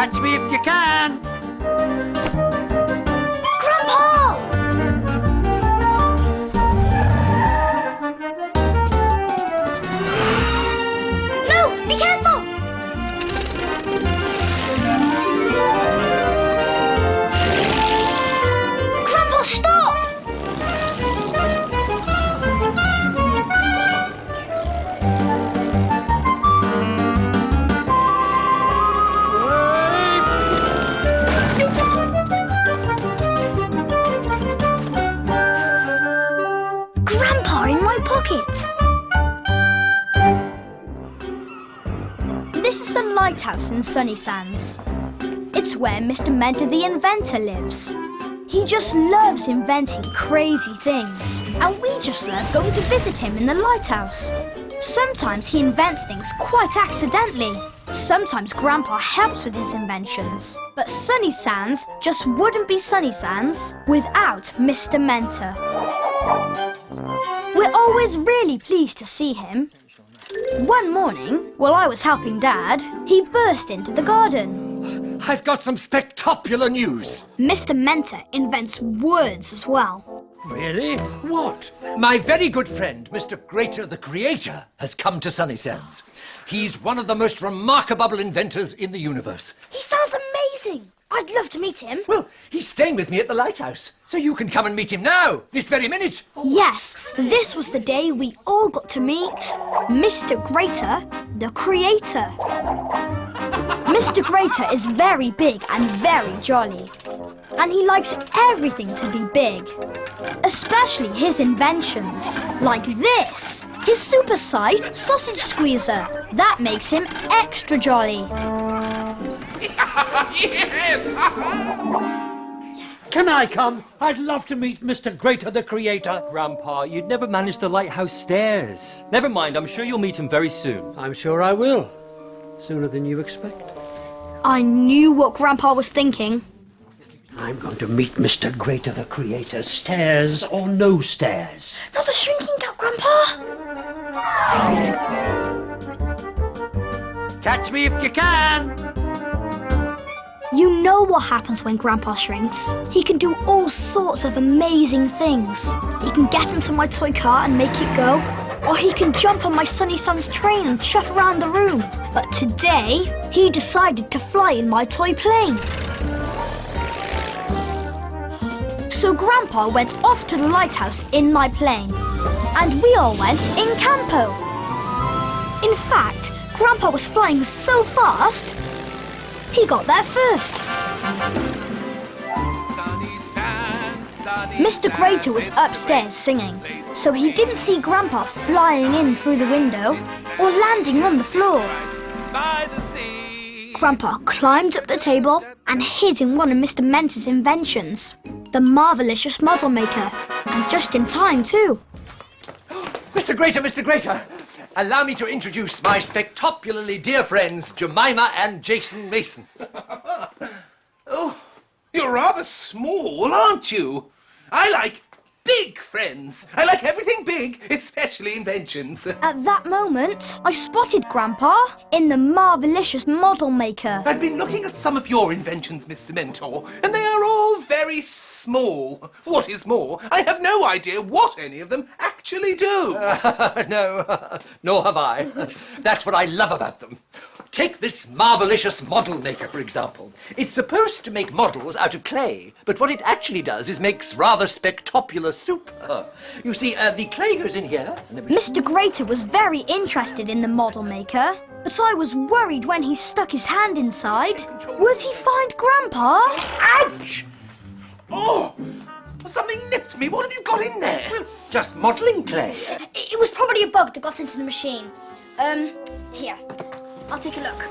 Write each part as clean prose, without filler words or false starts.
Catch me if you can! Grandpa! No! Be careful! Grandpa, stop! Grandpa in my pocket! This is the lighthouse in Sunnysands. It's where Mr. Mentor the inventor lives. He just loves inventing crazy things, and we just love going to visit him in the lighthouse. Sometimes he invents things quite accidentally. Sometimes Grandpa helps with his inventions. But Sunnysands just wouldn't be Sunnysands without Mr. Mentor. We're always really pleased to see him. One morning, while I was helping Dad, he burst into the garden. I've got some spectacular news. Mr. Mentor invents words as well. Really? What? My very good friend, Mr. Greator the Creator, has come to Sunnysands. He's one of the most remarkable inventors in the universe. He sounds amazing. I'd love to meet him. Well, he's staying with me at the lighthouse, so you can come and meet him now, this very minute. Yes, this was the day we all got to meet Mr. Greator, the Creator. Mr. Greator is very big and very jolly. And he likes everything to be big. Especially his inventions. Like this. His super-sized sausage squeezer. That makes him extra jolly. Can I come? I'd love to meet Mr. Greator the Creator. Grandpa, you'd never manage the lighthouse stairs. Never mind, I'm sure you'll meet him very soon. I'm sure I will. Sooner than you expect. I knew what Grandpa was thinking. I'm going to meet Mr. Greator the Creator, stairs or no stairs. Not a shrinking gap, Grandpa. Catch me if you can! You know what happens when Grandpa shrinks. He can do all sorts of amazing things. He can get into my toy car and make it go, or he can jump on my Sunnysands train and chuff around the room. But today, he decided to fly in my toy plane. So Grandpa went off to the lighthouse in my plane, and we all went in campo. In fact, Grandpa was flying so fast, he got there first. Mr. Greator was upstairs singing, so he didn't see Grandpa flying in through the window or landing on the floor. Grandpa climbed up the table and hid in one of Mr. Mentor's inventions, the Marvelicious Model Maker, and just in time too. Mr. Greator, allow me to introduce my spectacularly dear friends, Jemima and Jason Mason. Oh, you're rather small, aren't you? I like big friends. I like everything big, especially inventions. At that moment, I spotted Grandpa in the Marvelicious Model Maker. I've been looking at some of your inventions, Mr. Mentor, and they are all very small. What is more, I have no idea what any of them actually do. No, nor have I. That's what I love about them. Take this Marvelicious Model Maker, for example. It's supposed to make models out of clay, but what it actually does is makes rather spectacular soup. You see, the clay goes in here. Mr. Greator was very interested in the Model Maker, but I was worried when he stuck his hand inside. Would he find Grandpa? Ouch! Oh, something nipped me. What have you got in there? Well, just modelling clay. It was probably a bug that got into the machine. Here. I'll take a look.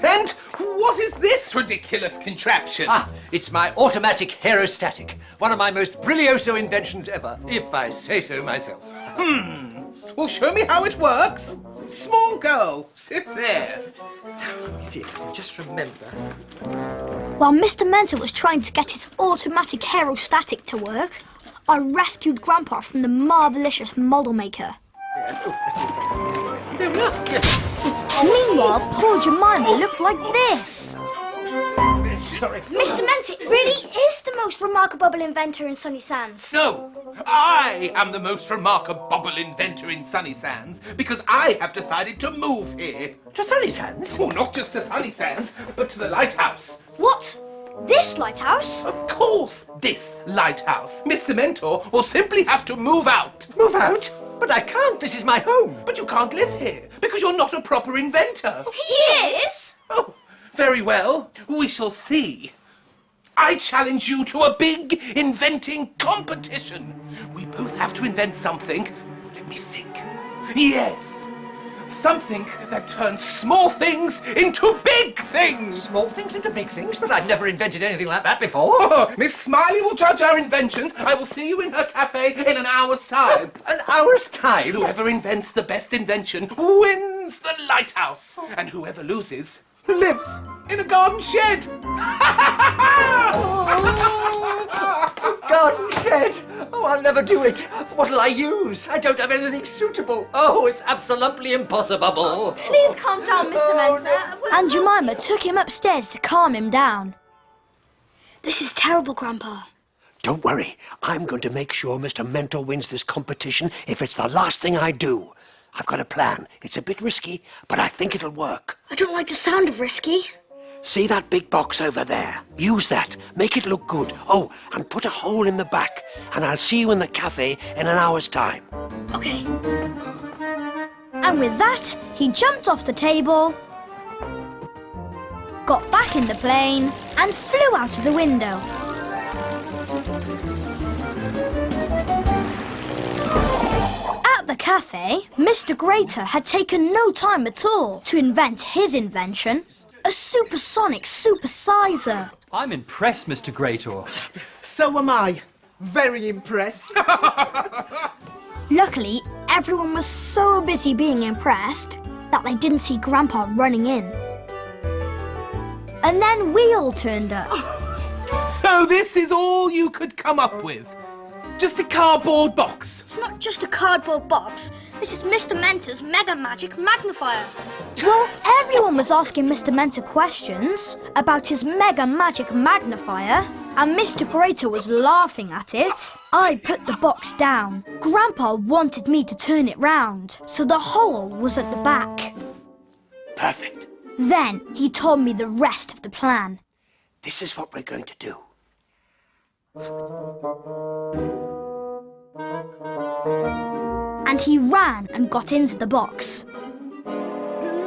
And what is this ridiculous contraption? It's my automatic aerostatic. One of my most brilioso inventions ever, if I say so myself. Well, show me how it works. Small girl, sit there. See, if I can just remember. While Mr. Mentor was trying to get his automatic aerostatic to work, I rescued Grandpa from the Marvelicious Model Maker. There we are. Meanwhile, poor Jemima looked like this. Sorry. Mr. Mentor really is the most remarkable inventor in Sunnysands. No, I am the most remarkable inventor in Sunnysands because I have decided to move here. To Sunnysands? Oh, not just to Sunnysands, but to the lighthouse. What? This lighthouse? Of course, this lighthouse. Mr. Mentor will simply have to move out. Move out? But I can't. This is my home. But you can't live here because you're not a proper inventor. He is? Oh, very well. We shall see. I challenge you to a big inventing competition. We both have to invent something. Let me think. Yes. Something that turns small things into big things. Small things into big things, but I've never invented anything like that before. Oh, Miss Smiley will judge our inventions. I will see you in her cafe in an hour's time. An hour's time? Whoever invents the best invention wins the lighthouse. And whoever loses lives in a garden shed. Garden shed? Oh, I'll never do it. What'll I use? I don't have anything suitable. Oh, it's absolutely impossible. Please calm down, Mr. Mentor. And Jemima took him upstairs to calm him down. This is terrible, Grandpa. Don't worry. I'm going to make sure Mr. Mentor wins this competition if it's the last thing I do. I've got a plan. It's a bit risky, but I think it'll work. I don't like the sound of risky. See that big box over there? Use that. Make it look good. Oh, and put a hole in the back. And I'll see you in the cafe in an hour's time. Okay. And with that, he jumped off the table, got back in the plane, and flew out of the window. At the cafe, Mr. Greator had taken no time at all to invent his invention, a supersonic supersizer. I'm impressed, Mr. Greator. So am I. Very impressed. Luckily, everyone was so busy being impressed that they didn't see Grandpa running in. And then we all turned up. So this is all you could come up with? Just a cardboard box? It's not just a cardboard box. This is Mr. Mentor's Mega Magic Magnifier. Well, everyone was asking Mr. Mentor questions about his Mega Magic Magnifier, and Mr. Greator was laughing at it. I put the box down. Grandpa wanted me to turn it round, so the hole was at the back. Perfect. Then he told me the rest of the plan. This is what we're going to do. And he ran and got into the box.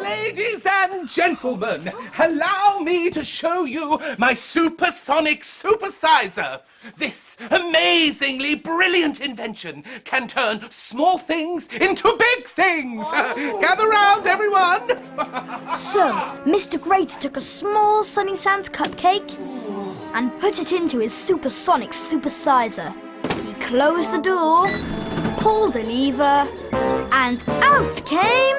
Ladies and gentlemen, allow me to show you my supersonic supersizer. This amazingly brilliant invention can turn small things into big things. Gather round, everyone. So, Mr. Greator took a small Sunnysands cupcake and put it into his supersonic supersizer. He closed the door, pulled a lever, and out came...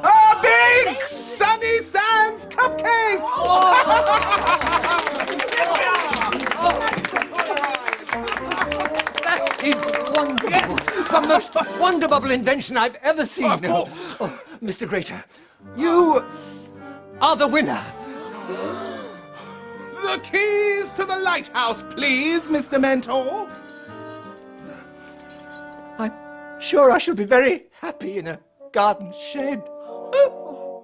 A big Sunnysands cupcake! That is wonderful. Yes. The most wonderful invention I've ever seen. Of course. Oh, Mr. Greator, you are the winner. The keys to the lighthouse, please, Mr. Mentor. I'm sure I shall be very happy in a garden shed. Poor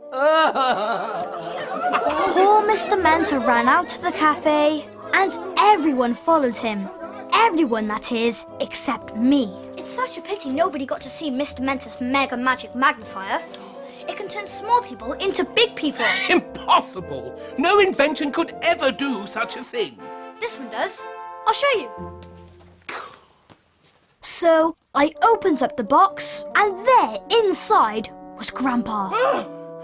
Mr. Mentor ran out to the cafe, and everyone followed him. Everyone, that is, except me. It's such a pity nobody got to see Mr. Mentor's Mega Magic Magnifier. It can turn small people into big people. Impossible! No invention could ever do such a thing. This one does. I'll show you. So I opened up the box, and there, inside, was Grandpa.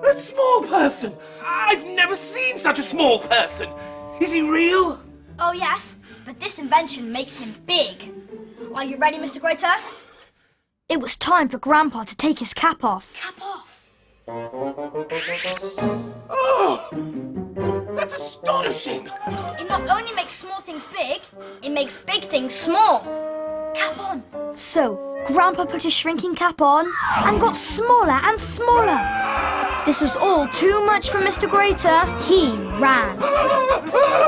A small person! I've never seen such a small person! Is he real? Oh, yes, but this invention makes him big. Are you ready, Mr. Greator? It was time for Grandpa to take his cap off. Cap off. Oh! That's astonishing! It not only makes small things big, it makes big things small. Cap on. So Grandpa put his shrinking cap on and got smaller and smaller. This was all too much for Mr. Greator. He ran. What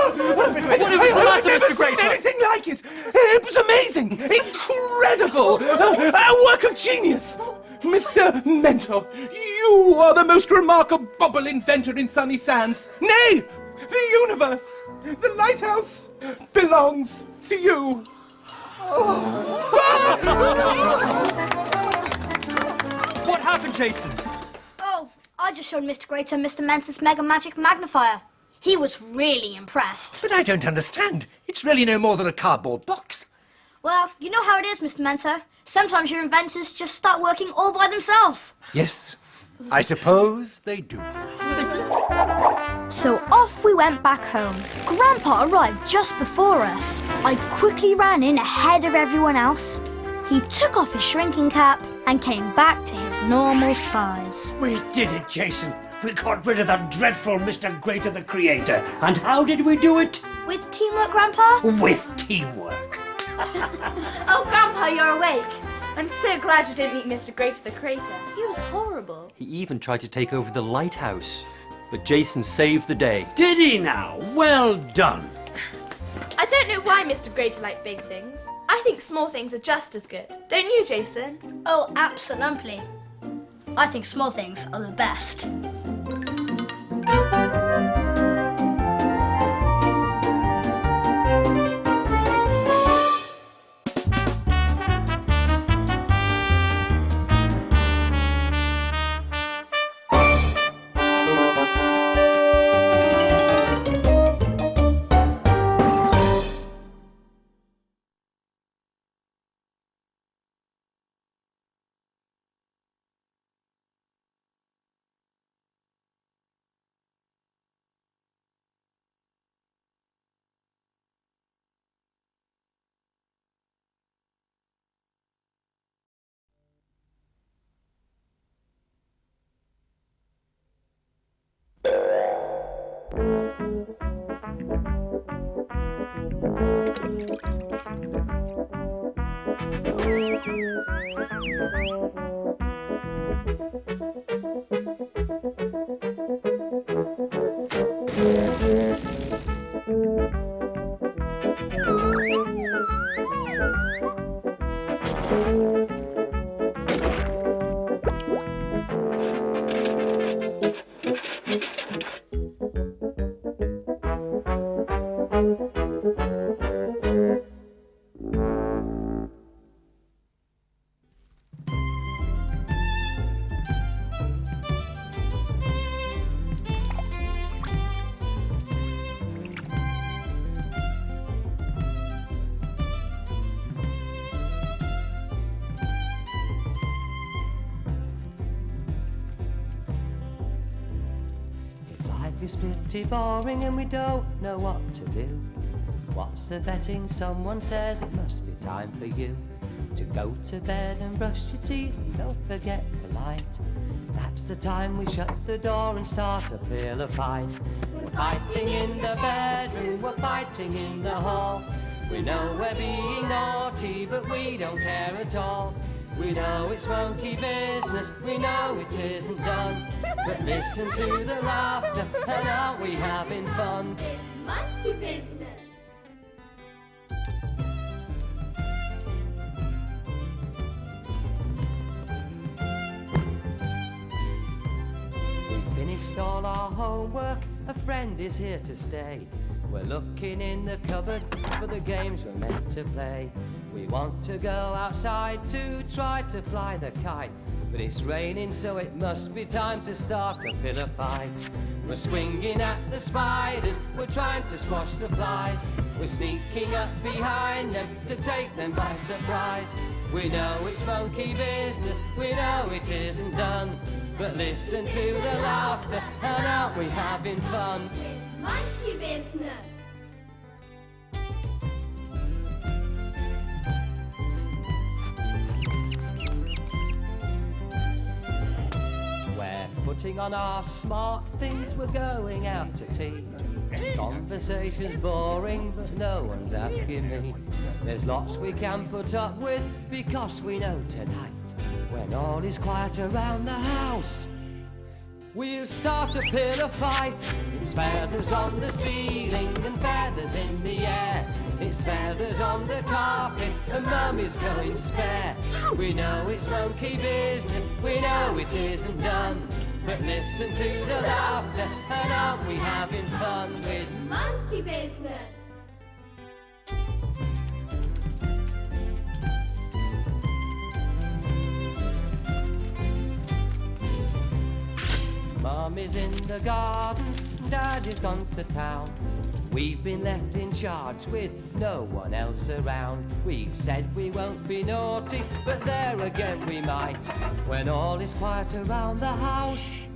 was the matter, I've never Mr. Greator? seen anything like it. It was amazing, incredible, a work of genius. Mr. Mentor, you are the most remarkable inventor in Sunnysands. Nay, the universe, the lighthouse belongs to you. What happened, Jason? Oh, I just showed Mr. Greator Mr. Mentor's Mega Magic Magnifier. He was really impressed. But I don't understand. It's really no more than a cardboard box. Well, you know how it is, Mr. Mentor. Sometimes your inventors just start working all by themselves. Yes, I suppose they do. So off we went back home. Grandpa arrived just before us. I quickly ran in ahead of everyone else. He took off his shrinking cap and came back to his normal size. We did it, Jason. We got rid of that dreadful Mr. Greator the Creator. And how did we do it? With teamwork, Grandpa? With teamwork. Oh, Grandpa, you're awake. I'm so glad you didn't meet Mr. Greator the Creator. He was horrible. He even tried to take over the lighthouse. But Jason saved the day. Did he now? Well done. I don't know why Mr. Greator liked big things. I think small things are just as good. Don't you, Jason? Oh, absolutely. I think small things are the best. It's pretty boring and we don't know what to do. What's the betting? Someone says it must be time for you to go to bed and brush your teeth and don't forget the light. That's the time we shut the door and start a pillow fight. We're fighting in the bedroom, we're fighting in the hall. We know we're being naughty, but we don't care at all. We know it's monkey business, we know it isn't done. But listen to the laughter, and aren't we having fun? It's monkey business. We finished all our homework, a friend is here to stay. We're looking in the cupboard for the games we're meant to play. We want to go outside to try to fly the kite, but it's raining, so it must be time to start a pillow fight. We're swinging at the spiders, we're trying to squash the flies. We're sneaking up behind them to take them by surprise. We know it's monkey business, we know it isn't done. But listen to the laughter, and aren't we having fun? It's monkey business. Putting on our smart things, we're going out to tea. Conversation's boring, but no one's asking me. There's lots we can put up with, because we know tonight, when all is quiet around the house, We'll start a pillow fight. It's feathers on the ceiling and feathers in the air. It's feathers on the carpet and Mummy's going spare. We know it's monkey business, we know it isn't done. But listen to the laughter and aren't we having fun with Monkey business. Mummy's in the garden, Daddy's gone to town. We've been left in charge with no one else around. We said we won't be naughty, but there again we might. When all is quiet around the house,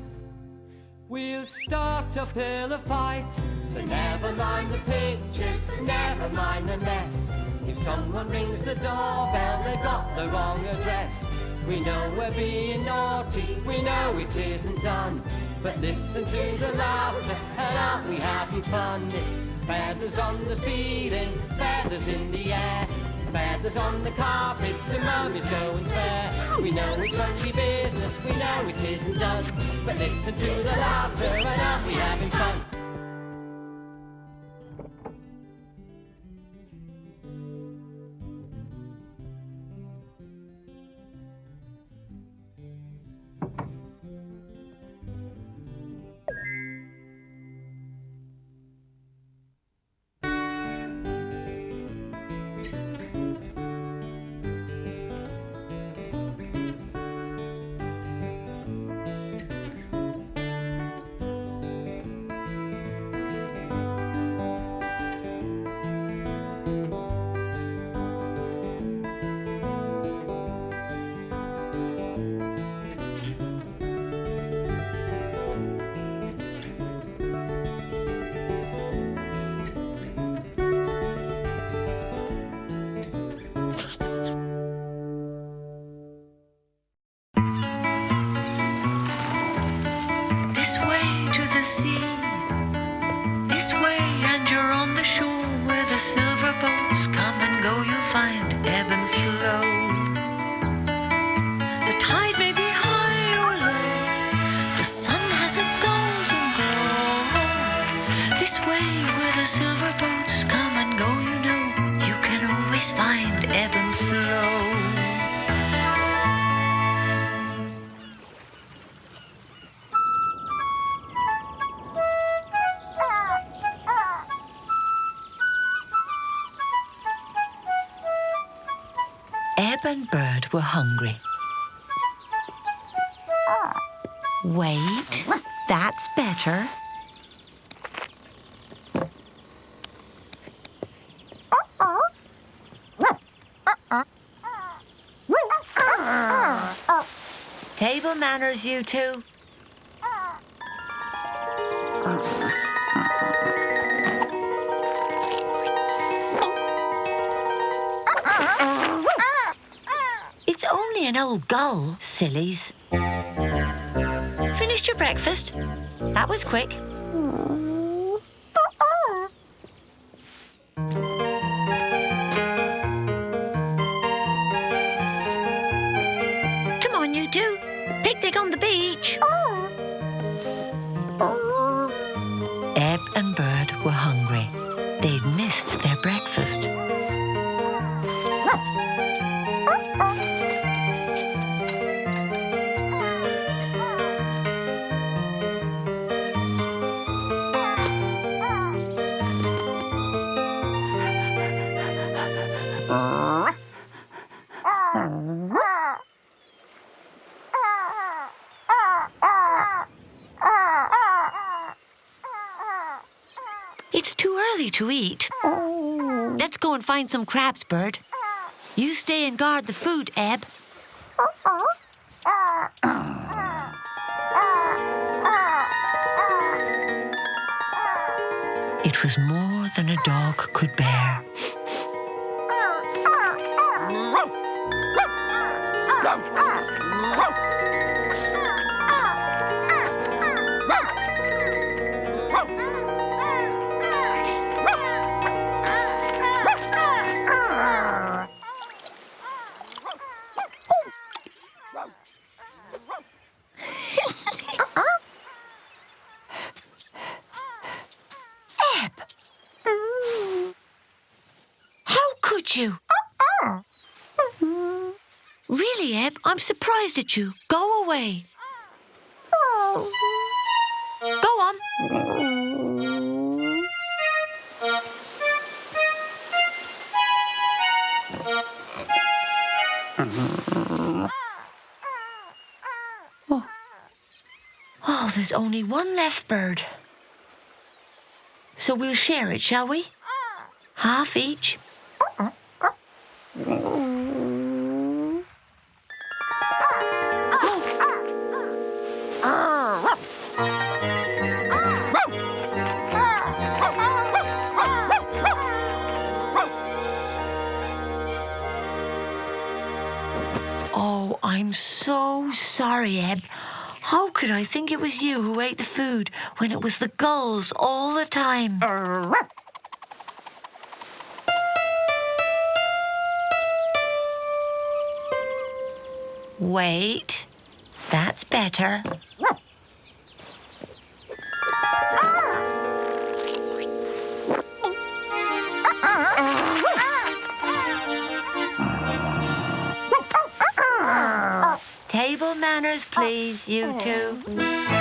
we'll start a pillow fight. So never mind the pictures, never mind the mess. If someone rings the doorbell, they've got the wrong address. We know we're being naughty, we know it isn't done. But listen to the laughter, and aren't we having fun? It's feathers on the ceiling, feathers in the air. Feathers on the carpet, to Mummy's going spare. We know it's monkey business, we know it isn't done. But listen to the laughter, and aren't we having fun? This way to the sea, this way, and you're on the shore where the silver boats come and go. You'll find ebb and flow. The tide may be high or low, the sun has a golden glow. This way where the silver boats come and go, you know, you can always find ebb and flow. Ebb and Bird were hungry. Wait, that's better. Table manners, you two. It's only an old gull, sillies. Finished your breakfast? That was quick. Come on, you two. Picnic on the beach. Ebb and Bird were hungry. They'd missed their breakfast. It's too early to eat. Let's go and find some crabs, Bird. You stay and guard the food, Ebb. It was more than a dog could bear. you. Really, Ebb, I'm surprised at you. Go away. Go on. Oh, there's only one left, Bird. So we'll share it, shall we? Half each. Oh, I'm so sorry, Ebb. How could I think it was you who ate the food when it was the gulls all the time? Wait, that's better. Table manners, please, you two.